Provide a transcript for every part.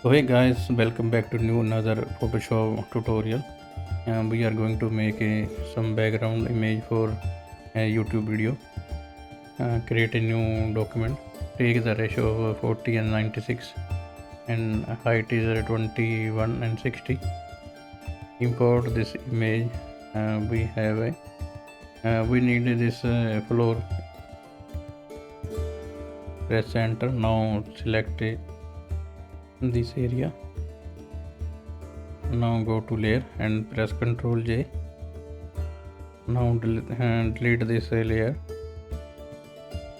So hey guys, welcome back to new another Photoshop tutorial. We are going to make some background image for a YouTube video. Create a new document. Take the ratio of 40 and 96 and height is 21 and 60. Import this image. We need this floor. Press enter. Now select this area. Now go to layer and press Ctrl J. Now delete this layer.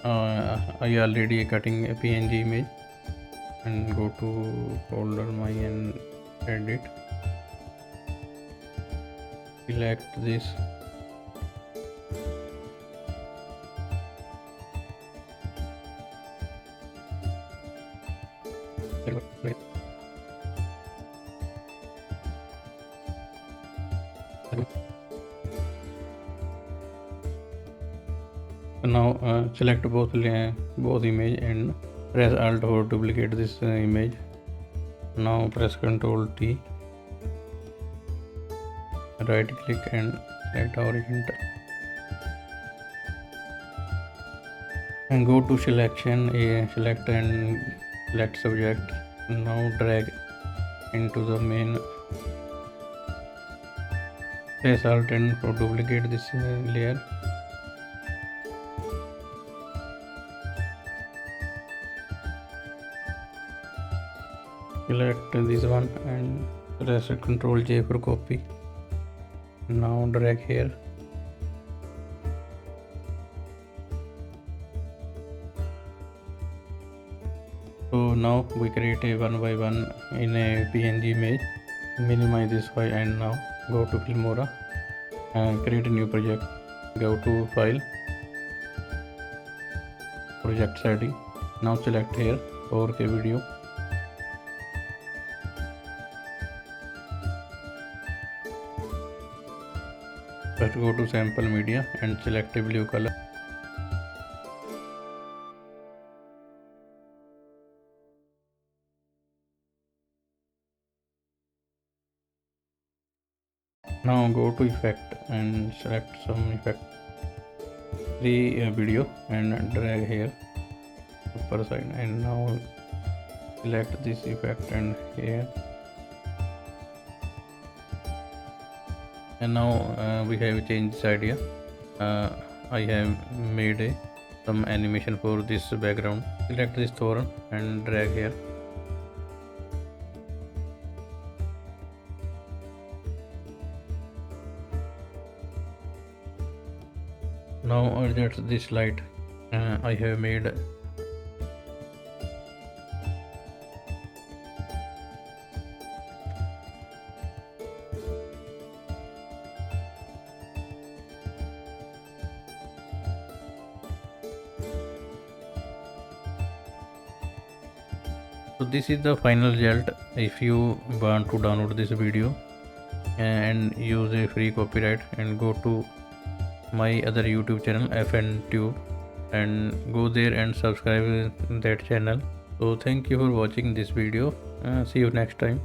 I already cutting a PNG image and go to folder my and edit. Select this. Now select both image and press Alt or duplicate this image. Now press Ctrl T, right click and select horizontal and go to selection, select and select subject. Now drag into the main. Press Alt and duplicate this layer. Select this one and press Ctrl J for copy. Now drag here. So now we create a one by one in a PNG image. Minimize this file and now go to Filmora and create a new project. Go to File, Project Setting. Now select here 4K video. First go to sample media and select a blue color. Now go to effect and select some effect. Video and drag here upper side and now select this effect and here. And now we have changed this idea. I have made some animation for this background. Select this thorn and drag here. Now adjust this light. I have made So this is the final result. If you want to download this video and use a free copyright, and go to my other YouTube channel FNTube and go there and subscribe that channel. So thank you for watching this video. See you next time.